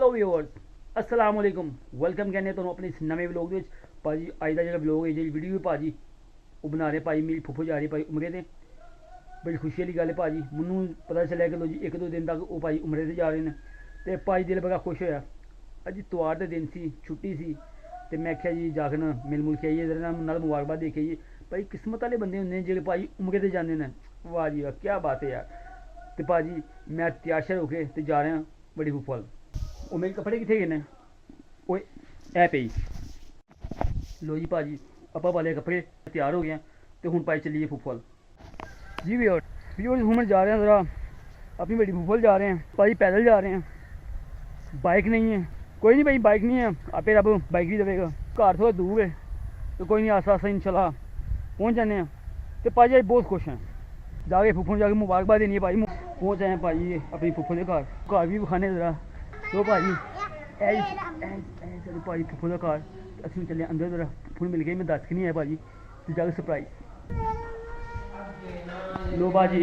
Hello viewers अस्सलाम वालेकुम welcome कहने ਤੁਹਾਨੂੰ ਆਪਣੇ ਇਸ ਨਵੇਂ ਵਲੌਗ ਦੇ ਵਿੱਚ ਭਾਜੀ ਅੱਜ ਦਾ ਜਿਹੜਾ ਵਲੌਗ ਹੈ ਜਿਹੜੀ ਵੀਡੀਓ ਹੈ ਭਾਜੀ ਉਹ ਬਣਾ ਰਹੇ ਭਾਈ ਮੇਰੀ ਫੁੱਫੋ ਜਾ ਰਹੀ ਭਾਈ ਉਮਰੇ ਤੇ ਬੜੀ ਖੁਸ਼ੀ ਵਾਲੀ ਗੱਲ ਹੈ ਭਾਜੀ ਮੈਨੂੰ ਪਤਾ ਚੱਲਿਆ ਕਿ ਲੋ ਜੀ ਇੱਕ ਦੋ ਦਿਨ ਤੱਕ ਉਹ ਭਾਈ ਉਮਰੇ ਤੇ ਜਾ ਰਹੇ ਨੇ ਤੇ ਭਾਈ ਦਿਲ ਬੜਾ ਖੁਸ਼ ਹੋਇਆ ਅੱਜ ਇਤਵਾਰ ਦੇ ਦਿਨ ਸੀ ਛੁੱਟੀ ਸੀ ਤੇ ਮੈਂ ਕਿਹਾ ਜੀ ਜਾ ਕੇ ਨਾ ਮਿਲ ਮੁਲ ਕੇ ਆਈਏ ਜਰਾ ਨਾਲ ਮੁਬਾਰਕਬਾਦ ਦੇ ਕੇ ਆਈਏ ਭਾਈ ਕਿਸਮਤ ਵਾਲੇ ਬੰਦੇ ਹੁੰਦੇ ਨੇ ਜਿਹੜੇ ਭਾਈ ਉਮਰੇ ਤੇ ਜਾਂਦੇ ਨੇ ਵਾਹ ਜੀ ਵਾਹ ਕੀ ਬਾਤ ਹੈ ਯਾਰ ਤੇ ਭਾਜੀ ਮੈਂ ਤਿਆਰ ਹੋ ਕੇ ਤੇ ਜਾ ਰਿਹਾ ਬੜੀ ਫੁੱਫੋ ਵੱਲ ਉਹ ਮੇਰੇ ਕੱਪੜੇ ਕਿੱਥੇ ਗਏ ਨੇ ਓਏ ਐ ਪਈ ਲੋ ਜੀ ਭਾਜੀ ਆਪਾਂ ਵਾਲੇ ਕੱਪੜੇ ਤਿਆਰ ਹੋ ਗਏ ਤੇ ਹੁਣ ਭਾਈ ਚੱਲੀਏ ਫੁੱਫੋ ਵੱਲ जी व्यूअर्स हम जा रहे हैं ज़रा अपनी बड़ी फुफल जा रहे हैं भाई पैदल जा रहे हैं बाइक नहीं है कोई नहीं भाई बाइक नहीं है आपे रब बाइक भी देगा घर थोड़ा दूर है तो कोई नहीं आस्ता आस्ता इंशाल्लाह पहुँच जाने हैं तो भाजी आज बहुत खुश हैं जाके फुफो जाके मुबारकबाद देनी है भाई पहुँच आए भाई अपनी फुफो के घर भी विखाने ज़रा तो भाजी भाजी फुफो का घर असं चले अंदर ज़रा फुफो मिल गई मैं दस के नहीं आया भाजी तो जाके सरप्राइज लो बाजी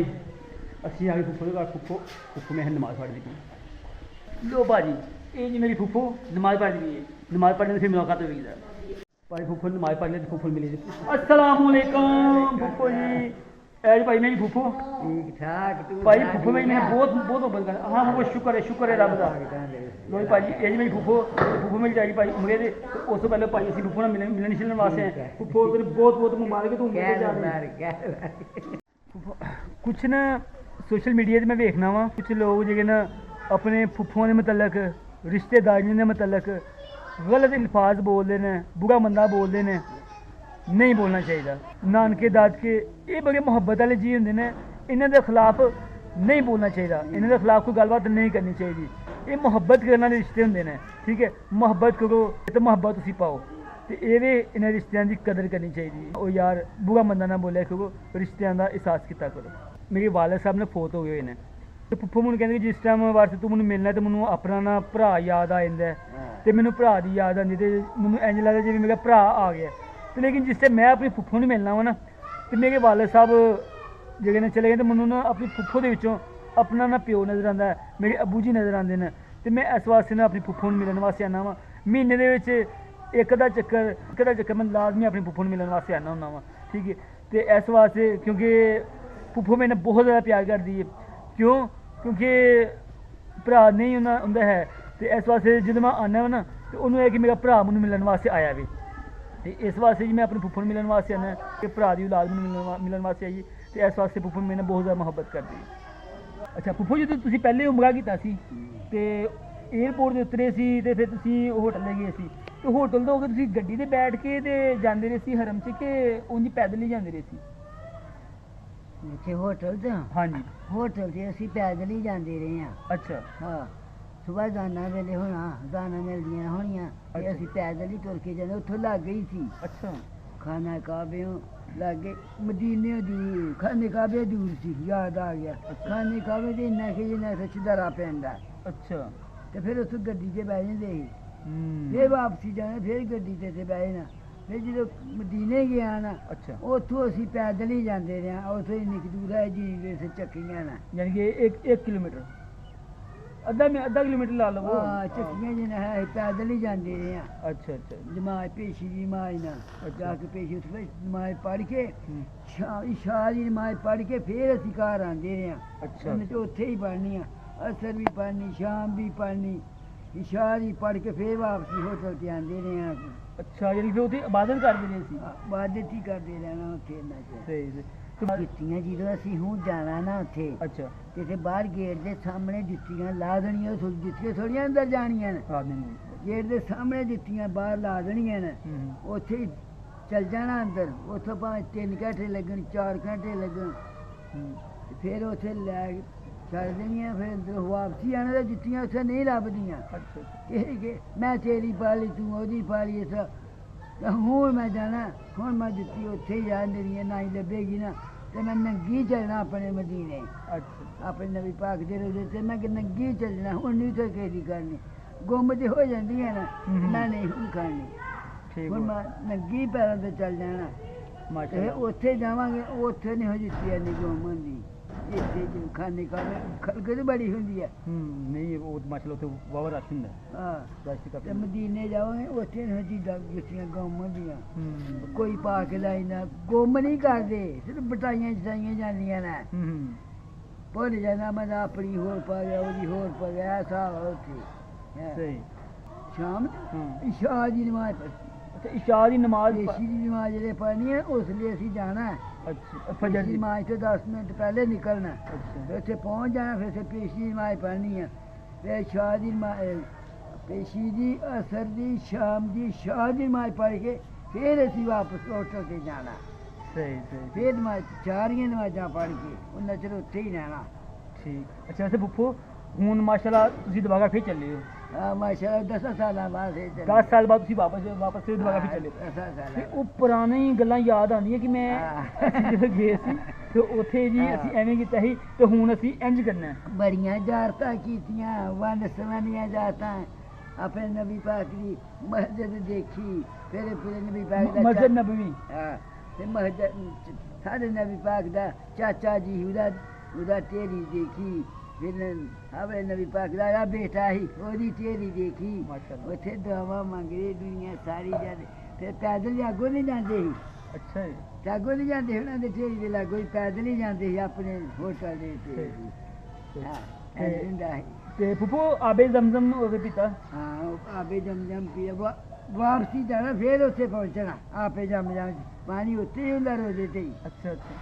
असी आगे फुफो के घर फुफो में नमाज़ पढ़ दी लो बाजी ये जी मेरी फुफो नमाज़ पढ़ दी है नमाज़ पढ़ने से फिर मुलाकात हुई है भाई फुफो नमाज़ पढ़ ले तो फुफो मिली अस्सलाम वालेकुम फुफो जी ऐ भाई मेरी फुफो ठीक ठाक भाई फुफो में मैंने बहुत मोहब्बत कर हाँ वो शुक्र है रब का लो भाई ये जी मेरी फुफो मिल जाएगी भाई उमरे दे उस तो पहले भाई असी फुफो मिलने शिलने वास्ते हैं फुफो तेरे बहुत मुबारक तू कुछ ना सोशल मीडिया ते मैं वेखना वा कुछ लोग जेह्के ना अपने फुफों दे मतलब रिश्तेदारियों दे मतलब गलत अल्फाज बोलते हैं बुरा मंदा बोलते हैं नहीं बोलना चाहिए नानके दादके ये बड़े मुहब्बत वाले जी होंगे ने इन्हां दे खिलाफ नहीं बोलना चाहिए इन्हां दे खिलाफ कोई गलबात नहीं करनी चाहिए ये मुहब्बत करने वाले रिश्ते होंगे ने ठीक है मुहब्बत करो तो मुहब्बत तुसीं पाओ तो ये इन्हें रिश्तों की कदर करनी चाहिए और यार बुरा मंदा ना बोलिया करो रिश्तों का एहसास किया करो मेरे वालद साहब ने फोत हो गए ने तो फुफो मैनूं कहंदे जिस टाइम वास्ते तू मैनूं मिलना तो मैनूं अपना ना भरा याद आ जाता है तो मैनूं भरा की याद आती तो मैनूं इंज लगता जिवें मेरा भरा आ गया तो लेकिन जिस टाइम मैं अपनी फुफो नूं मिलना वा ना तो मेरे वालद साहब जेह्ड़े ने चले गए तो मैनूं ना अपनी फुफो दे विचों अपना ना प्यो नज़र आता है मेरे अबू जी नज़र आते हैं तो मैं इस वास्ते ना अपनी फुफो नूं मिलने वास्ते आना वा महीने दे विच एक दा चक्कर मैं लाजमी अपनी फुफो मिलने वास्ते आना होना वा ठीक है तो इस वास्ते क्योंकि फुफो मेरे बहुत ज़्यादा प्यार करती है क्यों क्योंकि भरा नहीं उन्दा है तो इस वास्ते जो मैं आना वा ना तो उन्होंने कि मेरा भरा मैनूं मिलने वास्ते आया भी तो इस वास्ते जी मैं अपनी फुफो मिलने वास्ते आना कि भरा की औलाद मैनूं मिलने वास्ते आई तो इस वास्ते फुफो मेरे बहुत ज़्यादा मुहब्बत करती है अच्छा फुफो जी तुसीं पहले उमरा कीता सी ते एयरपोर्ट ते उतरे सी ते फिर तुसीं होटल ते गए सी तो होटल तो तुसीं गड्डी ते बैठ के ते जांदे रहे सी हरम च कि उंज पैदल ही जांदे रहे सी इत्थे होटल ते हाँ जी होटल ते असीं पैदल ही जांदे रहे हैं अच्छा हाँ सुबह दाना वेले होना दाना मिलदियां होनियां ते असीं पैदल ही तुर के जांदे उत्थों लग गई सी अच्छा खाना काबे लागे मदीने दूर खाने काबे दूर सी याद आ गया खाने काबे ते इन्ना कि जिन्ना रिश्तेदारा पैंदा अच्छा ते फिर उत्थों गड्डी च बह जांदे फिर वापसी जाना फिर गड्डी ते बह जाना फिर जो मदीने गया ना अच्छा उत्थों असीं पैदल ही जाते रहे उत्थों इन्नी दूर है जी चक्कियां ना यानी कि एक किलोमीटर अद्धा किलोमीटर ला लो चक्कियां जिन्हें है पैदल ही जाते रहे हैं अच्छा अच्छा नमाज पेशी की नमाज ना जाके पेशी उत्थों नमाज पढ़ के शाह की नमाज पढ़ के फिर असीं घर आते रहे हैं अच्छा तो उत्थे ही पढ़नी असर भी पढ़नी शाम भी पढ़नी इशार ही पढ़ के फिर वापसी होटल ते आंदे रहे हैं अच्छा यानी कि उत्थे इबादत करदे रहे सी इबादत ही करते रहना उत्थे इन्ना चिर सही जुत्तियां ਜਦੋਂ ਅਸੀਂ ਹੁਣ ਜਾਣਾ ਨਾ ਉੱਥੇ अच्छा ਤੇ ਇੱਥੇ ਬਾਹਰ ਗੇਟ ਦੇ ਸਾਹਮਣੇ ਜੁੱਤੀਆਂ ਲਾ ਦੇਣੀਆਂ ਜੁੱਤੀਆਂ ਥੋੜੀਆਂ ਅੰਦਰ ਜਾਣੀਆਂ ਨੇ ਗੇਟ ਦੇ ਸਾਹਮਣੇ ਜੁੱਤੀਆਂ ਬਾਹਰ ਲਾ ਦੇਣੀਆਂ ਨੇ ਉੱਥੇ ਹੀ ਚੱਲ ਜਾਣਾ ਅੰਦਰ ਉੱਥੋਂ ਭਾਵੇਂ 3 ਘੰਟੇ ਲੱਗਣ 4 ਘੰਟੇ ਲੱਗਣ ਤੇ ਫਿਰ ਉੱਥੇ ਲੈ ਛੱਡ ਦੇਣੀਆਂ ਫਿਰ ਅੰਦਰ ਵਾਪਸੀ ਆਣਾ ਤਾਂ ਜੁੱਤੀਆਂ ਉੱਥੇ ਨਹੀਂ ਲੱਭਦੀਆਂ ਕਿ ਮੈਂ ਤੇਰੀ ਪਾ ਲਈ ਤੂੰ ਉਹਦੀ ਪਾ ਲਈ ਇਸ ਹੁਣ ਮੈਂ ਜਾਣਾ ਹੁਣ ਮੈਂ ਜੁੱਤੀ ਉੱਥੇ ਹੀ ਆ ਮੇਰੀ ਨਾ ਹੀ ਲੱਭੇਗੀ ਨਾ ਤੇ ਮੈਂ ਨੰਗੀ ਚੱਲਣਾ ਆਪਣੇ ਮਦੀਨੇ ਆਪਣੇ ਨਬੀ ਪਾਕ ਦੇ ਰੋਜ਼ੇ ਤੇ ਮੈਂ ਨੰਗੀ ਚੱਲਣਾ ਹੁਣ ਨਹੀਂ ਤਾਂ ਕਿਹਦੀ ਕਰਨੀ ਗੁੰਮ ਤੇ ਹੋ ਜਾਂਦੀ ਹੈ ਨਾ ਮੈਂ ਨਹੀਂ ਹੁਣ ਕਰਨੀ ਹੁਣ ਮੈਂ ਨੰਗੀ ਪੈਰਾਂ ਤੇ ਚੱਲ ਜਾਣਾ ਤੇ ਉੱਥੇ ਜਾਵਾਂਗੇ ਉੱਥੇ ਨਹੀਂ ਹੋ ਜੁੱਤੀ ਨਹੀਂ ਗੁੰਮ ਹੁੰਦੀ ਇੱਥੇ ਜੋ ਖਾਣੇ ਕਾਵੇ ਖਲਕ ਬੜੀ ਹੁੰਦੀ ਹੈ ਨਹੀਂ ਉਹ ਮਾਸ਼ਾਅੱਲਾ ਉੱਥੇ ਵਾਵਾ ਰਸ਼ ਹੁੰਦਾ ਹਾਂ ਰਸ਼ ਤੇ ਕਾਫੀ ਮਦੀਨੇ ਜਾਓਗੇ ਉੱਥੇ ਨਾ ਚੀਜ਼ਾਂ ਜਿੱਤੀਆਂ ਗਾਉਂ ਦੀਆਂ ਕੋਈ ਪਾ ਕੇ ਲਾਈ ਨਾ ਗੁੰਮ ਨਹੀਂ ਕਰਦੇ ਸਿਰਫ ਬਟਾਈਆਂ ਚਟਾਈਆਂ ਜਾਂਦੀਆਂ ਨੇ ਭੁੱਲ ਜਾਣਾ ਮੈਂ ਤਾਂ ਆਪਣੀ ਹੋਰ ਪਾ ਗਿਆ ਉਹਦੀ ਹੋਰ ਪਾ ਗਿਆ ਐਸਾ ਉੱਥੇ ਹੈਂ। ਸਹੀ ਸ਼ਾਮ ਹਾਂ ਇਸ਼ਾ ਦੀ ਨਮਾਜ਼ ਅੱਛਾ ਇਸ਼ਾ ਦੀ ਨਮਾਜ਼ ਏਸ਼ੀ ਦੀ ਨਮਾਜ਼ ਜਿਹੜੇ ਪੜ੍ਹਨੀ ਹੈ ਉਸ ਲਈ ਅਸੀਂ ਜਾਣਾ ਹੈ ਅੱਛਾ ਫਜਰ ਦੀ ਨਮਾਜ਼ ਤੋਂ 10 ਮਿੰਟ ਪਹਿਲੇ ਨਿਕਲਣਾ ਹੈ। ਅੱਛਾ ਫਿਰ ਉੱਥੇ ਪਹੁੰਚ ਜਾਣਾ ਫਿਰ ਉੱਥੇ ਪੇਸ਼ੀ ਦੀ ਨਮਾਜ਼ ਪੜ੍ਹਨੀ ਹੈ ਫਿਰ ਸ਼ਾਹ ਦੀ ਪੇਸ਼ੀ ਦੀ ਅਸਰ ਦੀ ਸ਼ਾਮ ਦੀ ਸ਼ਾਹ ਦੀ ਨਮਾਜ਼ ਪੜ੍ਹ ਕੇ ਫਿਰ ਅਸੀਂ ਵਾਪਸ ਹੋਟਲ ਤੇ ਜਾਣਾ ਸਹੀ ਸਹੀ ਫਿਰ ਨਮਾਜ਼ ਚਾਰੀਆਂ ਨਮਾਜ਼ਾਂ ਪੜ੍ਹ ਕੇ ਉਹਨਾਂ ਚਿਰ ਉੱਥੇ ਹੀ ਰਹਿਣਾ ਠੀਕ ਅੱਛਾ ਵੈਸੇ ਫੁੱਫੋ ਹੁਣ ਮਾਸ਼ਾਅੱਲਾ ਤੁਸੀਂ ਦੁਬਾਰਾ ਫਿਰ ਚੱਲੇ ਹੋ ਹਾਂ ਮਾਸ਼ਾਅੱਲਾ 10 ਸਾਲਾਂ ਬਾਅਦ ਇਹ 10 ਸਾਲ ਬਾਅਦ ਤੁਸੀਂ ਵਾਪਸ ਫਿਰ ਦੁਬਾਰਾ ਫਿਰ ਚੱਲੇ ਹੋ। 10 ਸਾਲ ਤੇ ਉਹ ਪੁਰਾਣੀ ਗੱਲਾਂ ਯਾਦ ਆਉਂਦੀਆਂ ਕਿ ਮੈਂ ਅਸੀਂ ਜਦੋਂ ਗਏ ਸੀ ਤੇ ਉੱਥੇ ਜੀ ਹਾਂ। ਅਸੀਂ ਐਵੇਂ ਕੀਤਾ ਸੀ ਤੇ ਹੁਣ ਅਸੀਂ ਇੰਜ ਕਰਨਾ ਹੈ। ਬੜੀਆਂ ਜਾਰਤਾਂ ਕੀਤੀਆਂ ਵੰਡ ਸਵੰਨੀਆਂ ਜਾਰਤਾਂ ਆਪਣੇ ਨਬੀ ਪਾਕ ਦੀ ਮਸਜਿਦ ਦੇਖੀ ਫਿਰ ਨਬੀ ਪਾਕ ਦਾ ਮਸਜਿਦ ਨਬਵੀ ਹਾਂ ਤੇ ਮਸਜਿਦ ਸਾਡੇ ਨਬੀ ਪਾਕ ਦਾ ਚਾਚਾ ਜੀ ਉਹਦਾ ਢੇਰੀ ਦੇਖੀ ਫਿਰ ਆਪਣੇ ਨਬੀ ਪਾਕ ਦਾ ਬੇਟਾ ਹੀ ਉਹਦੀ ਢੇਰੀ ਦੇਖੀ ਮਾਸ਼ਾਅੱਲਾ ਉੱਥੇ ਦੁਆਵਾਂ ਮੰਗਦੇ ਦੁਨੀਆ ਸਾਰੀ ਜਾਂਦੇ ਫਿਰ ਪੈਦਲ ਜਾਗੋ ਨਹੀਂ ਜਾਂਦੇ ਸੀ ਅੱਛਾ ਜੀ ਜਾਗੋ ਨਹੀਂ ਜਾਂਦੇ ਉਹਨਾਂ ਦੇ ਢੇਰੀ ਦੇ ਲਾਗੋ ਹੀ ਪੈਦਲ ਹੀ ਜਾਂਦੇ ਸੀ ਆਪਣੇ ਹੋਟਲ ਦੇ ਉੱਤੇ ਹਾਂ ਤੇ- ਐਂਦਾ ਤੇ ਫੁੱਫੋ ਆਬੇ ਜ਼ਮਜ਼ਮ ਉਹਦੇ ਪਿਤਾ ਹਾਂ ਉਹ ਆਪੇ ਜਮ ਪੀਆ ਵਾਪਸੀ ਜਾਣਾ ਫਿਰ ਉੱਥੇ ਪਹੁੰਚਣਾ ਆਪੇ ਜਮ ਪਾਣੀ ਉੱਥੇ ਹੀ ਹੁੰਦਾ ਰੋਜ਼ੇ ਤੇ ਹੀ ਅੱਛਾ ਅੱਛਾ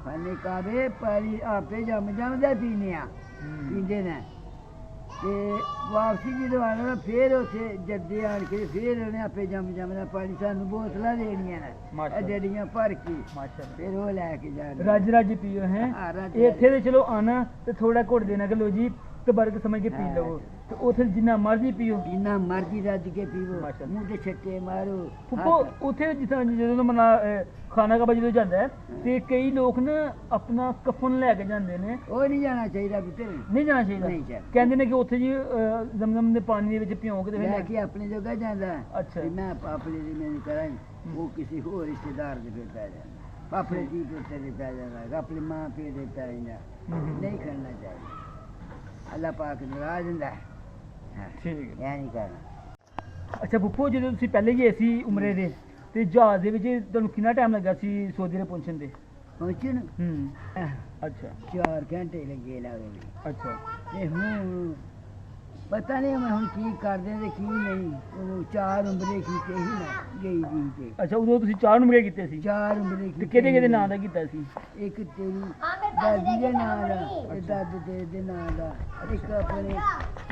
ਖਾਣੇ ਕਾਵੇ ਪਾਣੀ ਆਪੇ ਜਮ ਦਾ ਪੀਨੇ ਆ ਪੀਂਦੇ ਨੇ ਤੇ ਵਾਪਸੀ ਜਦੋਂ ਆਉਣਾ ਫਿਰ ਉੱਥੇ ਜੱਦੇ ਆਣ ਕੇ ਫਿਰ ਉਹਨੇ ਆਪੇ ਜਮ ਦਾ ਪਾਣੀ ਸਾਨੂੰ ਬੋਤਲਾਂ ਦੇਣੀਆਂ ਨੇ ਮਾਸ਼ਾਅੱਲਾ। ਡੇੜੀਆਂ ਭਰ ਕੇ ਮਾਸ਼ਾਅੱਲਾ ਫਿਰ ਉਹ ਲੈ ਕੇ ਜਾਣਾ ਰੱਜ ਰੱਜ ਪੀਓ ਹੈ ਹਾਂ, ਰੱਜ ਇੱਥੇ ਤੇ ਚਲੋ ਆਣਾ ਤੇ ਥੋੜਾ ਘੁੱਟ ਦੇਣਾ ਕਿ ਲੋ ਜੀ ਤਬਰਕ ਸਮਝ ਕੇ ਪੀ ਹਾਂ। ਲਵੋ ਤੇ ਉੱਥੇ ਜਿੰਨਾ ਮਰਜ਼ੀ ਪੀਓ ਜਿੰਨਾ ਮਰਜ਼ੀ ਰੱਜ ਕੇ ਪੀਵੋ ਮਾਸ਼ਾਅੱਲਾ। ਮੂੰਹ ਤੇ ਛੱਟੇ ਮਾਰੋ ਫੁੱਫੋ ਹੱਥ- ਉੱਥੇ ਜਿਸ ਤਰ੍ਹਾਂ ਜਦੋਂ ਮਨਾ ਖਾਣਾ ਕਾ ਜਦੋਂ ਜਾਂਦਾ ਹੈ ਤੇ ਕਈ ਲੋਕ ਨਾ ਆਪਣਾ ਕਫਨ ਲੈ ਕੇ ਜਾਂਦੇ ਨੇ ਉਹ ਨਹੀਂ ਜਾਣਾ ਚਾਹੀਦਾ ਪੁੱਤਰ ਨਹੀਂ ਜਾਣਾ ਚਾਹੀਦਾ ਨਹੀਂ ਜਾਣਾ। ਕਹਿੰਦੇ ਨੇ ਕਿ ਉੱਥੇ ਜੀ ਜ਼ਮਜ਼ਮ ਦੇ ਪਾਣੀ ਦੇ ਵਿੱਚ ਭਿਉਂ ਕੇ ਤੇ ਫਿਰ ਲੈ ਕੇ ਆਪਣੇ ਜੋਗਾ ਜਾਂਦਾ ਅੱਛਾ। ਵੀ ਮੈਂ ਆਪਣੇ ਦੀ ਮੈਂ ਕਰਾਂ ਉਹ ਕਿਸੇ ਹੋਰ ਰਿਸ਼ਤੇਦਾਰ ਦੇ ਫਿਰ ਪੈ ਜਾਂਦਾ ਆਪਣੇ ਜੀ ਪੁੱਤਰ ਦੇ ਪੈ ਜਾਂਦਾ ਆਪਣੀ ਮਾਂ ਪਿਓ ਦੇ ਪੈ ਜਾਂਦਾ ਨਹੀਂ ਕਰਨਾ ਚਾਹੀਦਾ ਅੱਲਾਹ ਪਾਕ ਨਾਰਾਜ਼ ਹੁੰਦਾ ਹੈ ਹਾਂ, ਠੀਕ ਹੈ ਇਹ ਨਹੀਂ ਕਰਨਾ ਅੱਛਾ ਫੁੱਫੋ ਜਦੋਂ ਤੁਸੀਂ ਪਹਿਲੇ ਗਏ ਸੀ ਉਮਰੇ ਦੇ ਤੇ ਜਹਾਜ਼ ਦੇ ਵਿੱਚ ਤੁਹਾਨੂੰ ਕਿੰਨਾ ਟਾਈਮ ਲੱਗਾ ਸੀ ਸਊਦੀ ਅਰਬ ਪਹੁੰਚਣ ਦੇ ਪਹੁੰਚਣ ਅੱਛਾ 4 ਘੰਟੇ ਲੱਗੇ ਲਾਵੇ ਅੱਛਾ ਤੇ ਹੁਣ ਪਤਾ ਨਹੀਂ ਮੈਂ ਹੁਣ ਕੀ ਕਰਦੇ ਤੇ ਕੀ ਨਹੀਂ ਉਹ 4 ਉਮਰੇ ਕੀਤੇ ਹੀ ਨਾ ਗਈ ਦੀ ਤੇ ਅੱਛਾ ਉਦੋਂ ਤੁਸੀਂ 4 ਉਮਰੇ ਕੀਤੇ ਸੀ 4 ਉਮਰੇ ਤੇ ਕੀਤੇ ਕਿਹਦੇ ਕਿਹਦੇ ਨਾਂ ਦਾ ਕੀਤਾ ਸੀ ਇੱਕ ਤੇਰੀ ਦਾਦੀ ਦੇ ਨਾਂ ਦਾ ਤੇ ਦਾਦੇ ਦੇ ਨਾਂ ਦਾ ਇੱਕ ਆਪਣੇ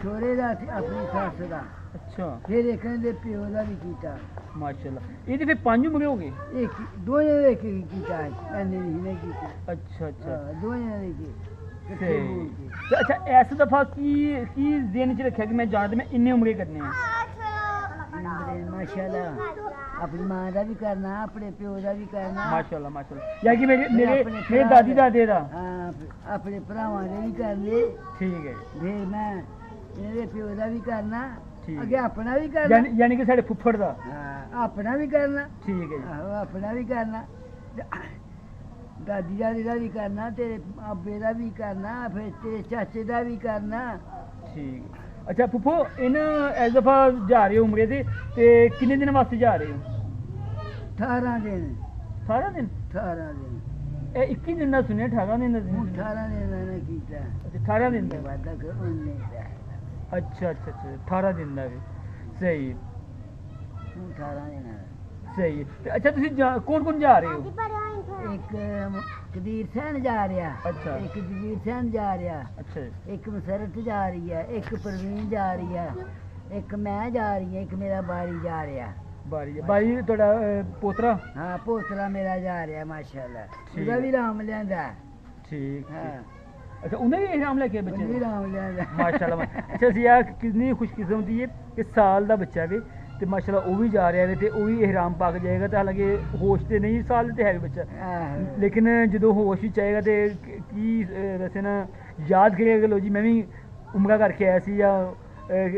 ਛੋਰੇ ਦਾ ਤੇ ਆਪਣੀ ਸੱਸ ਦਾ ਅੱਛਾ ਫਿਰ ਇੱਕ ਦੇ ਪਿਓ ਦਾ ਵੀ ਕੀਤਾ ਮਾਸ਼ਾਅੱਲਾ ਇਹਦੇ ਫਿਰ 5 ਉਮਰੇ ਹੋ ਗਏ ਇੱਕ ਦੋਵੇਂ ਦੇ ਇੱਕ ਕੀਤਾ ਇਹਨੇ ਨਹੀਂ ਕੀਤਾ ਅੱਛਾ ਅੱਛਾ ਹਾਂ, ਦੋਵੇਂ ਦੇ ਕੀ ਤੇ ਤੇ ਅੱਛਾ ਇਸ ਦਫਾ ਕੀ ਜ਼ਿਹਨ ਚ ਰੱਖਿਆ ਕਿ ਮੈਂ ਜਾਣਾ ਤੇ ਮੈਂ ਇੰਨੇ ਉਮਰੇ ਕਰਨੇ ਆ ਮਾਸ਼ਾਅੱਲਾ ਆਪਣੀ ਮਾਂ ਦਾ ਵੀ ਕਰਨਾ ਆਪਣੇ ਪਿਓ ਦਾ ਵੀ ਕਰਨਾ ਮਾਸ਼ਾਅੱਲਾ ਮਾਸ਼ਾਅੱਲਾ ਯਾ ਕਿ ਮੇਰੇ ਆਪਣੇ ਮੇਰੇ ਭਰਾ ਮੇਰੇ ਦਾਦੀ ਦਾਦੇ ਦਾ ਹਾਂ ਆਪਣੇ ਭਰਾਵਾਂ ਦੇ ਵੀ ਕਰਨੇ ਠੀਕ ਹੈ ਫਿਰ ਮੈਂ ਇਹਦੇ ਪਿਓ ਦਾ ਵੀ ਕਰਨਾ ਠੀਕ। ਅੱਗੇ ਆਪਣਾ ਵੀ ਕਰਨਾ ਯਾਨੀ ਕਿ ਸਾਡੇ ਫੁੱਫੜ ਦਾ ਹਾਂ ਆਪਣਾ ਵੀ ਕਰਨਾ ਠੀਕ ਹੈ ਜੀ ਆਹੋ ਆਪਣਾ ਵੀ ਕਰਨਾ ਦਾਦੀ ਦਾ ਵੀ ਕਰਨਾ ਤੇਰੇ ਆਬੇ ਦਾ ਵੀ ਕਰਨਾ ਫਿਰ ਤੇਰੇ ਚਾਚੇ ਦਾ ਵੀ ਕਰਨਾ ਠੀਕ ਹੈ। ਅੱਛਾ ਫੁੱਫੋ ਇਹਨਾਂ ਇਸ ਦਫਾ ਜਾ ਰਹੇ ਹੋ ਉਮਰੇ ਤੇ ਕਿੰਨੇ ਦਿਨ ਵਾਸਤੇ ਜਾ ਰਹੇ ਹੋ 18 ਦਿਨ ਸਾਰਾ ਦਿਨ 18 ਦਿਨ ਇਹ 21 ਦਿਨ ਦਾ ਸੁਣਿਆ 18 ਦਿਨ ਦਾ ਹੁਣ ਸੁਣਿਆ 18 ਦਿਨ ਮੈंने ਕੀਤਾ ਅੱਛਾ 18 ਦਿਨ ਤੇ ਦਾ ਵਾਦਾ ਕਰ ਉਹਨੇ ਦਾ ਅੱਛਾ ਅੱਛਾ ਅੱਛਾ 18 ਦਿਨ ਦਾ ਵੀ ਸਹੀ ਹੈ, ਹੁਣ 18 ਦਿਨ ਆ। ਸਹੀ ਹੈ। ਤੇ ਅੱਛਾ ਤੁਸੀਂ ਕੌਣ ਕੌਣ ਜਾ ਰਹੇ ਹੋ ਇੱਕ ਕਬੀਰ ਸੈਨ ਜਾ ਰਿਹਾ ਅੱਛਾ। ਇੱਕ ਜਗੀਰ ਸੈਨ ਜਾ ਰਿਹਾ ਅੱਛਾ ਜੀ। ਇੱਕ ਮਸਰਤ ਜਾ ਰਹੀ ਹੈ ਇੱਕ ਪ੍ਰਵੀਨ ਜਾ ਰਹੀ ਹੈ ਇੱਕ ਮੈਂ ਜਾ ਰਹੀ ਹਾਂ ਇੱਕ ਮੇਰਾ ਬਾਰੀ ਜਾ ਰਿਹਾ ਬਾਰੀ ਤੁਹਾਡਾ ਪੋਤਰਾ ਹਾਂ ਪੋਤਰਾ ਮੇਰਾ ਜਾ ਰਿਹਾ ਮਾਸ਼ਾਅੱਲਾ ਠੀਕ ਉਹਦਾ ਹੈ। ਵੀ ਰਾਮ ਲਿਆਂਦਾ ਠੀਕ ਹਾਂ ਅੱਛਾ ਉਹਨੇ ਵੀ ਇਨਾਮ ਲੈ ਕੇ ਬੱਚੇ ਉਹਨੇ ਵੀ ਨੂੰ? ਰਾਮ ਲਿਆਂਦਾ ਮਾਸ਼ਾਅੱਲਾ ਅੱਛਾ ਸੀ ਯਾਰ ਕਿੰਨੀ ਖੁਸ਼ਕਿਸਮਤੀ ਹੈ ਕਿ ਸਾਲ ਦਾ ਬੱਚਾ ਵੇ ਤੇ ਮਾਸ਼ਾਅੱਲਾ ਉਹ ਵੀ ਜਾ ਰਿਹਾ ਵੇ ਤੇ ਉਹ ਵੀ ਇਹਿਰਾਮ ਪਾ ਕੇ ਜਾਏਗਾ ਤੇ ਹਾਲਾਂਕਿ ਹੋਸ਼ ਤੇ ਨਹੀਂ ਸਾਲ ਤੇ ਹੈ ਵੀ ਬੱਚਾ ਆਹੋ। ਲੇਕਿਨ ਜਦੋਂ ਹੋਸ਼ ਵਿੱਚ ਆਏਗਾ ਤੇ ਕੀ ਵੈਸੇ ਨਾ ਯਾਦ ਕਰੇਗਾ ਕਿ ਲੋ ਜੀ ਮੈਂ ਵੀ ਉਮਰਾ ਕਰਕੇ ਆਇਆ ਸੀ ਜਾਂ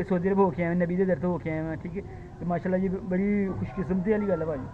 ਸਊਦੀ ਅਰਬ ਹੋ ਕੇ ਆਇਆ ਨਬੀ ਦੇ ਦਰ ਤੋਂ ਹੋ ਕੇ ਆਇਆ ਮੈਂ ਠੀਕ ਹੈ ਤੇ ਮਾਸ਼ਾਅੱਲਾ ਜੀ ਬੜੀ ਖੁਸ਼ਕਿਸਮਤੀ ਵਾਲੀ ਗੱਲ ਹੈ ਭਾਜੀ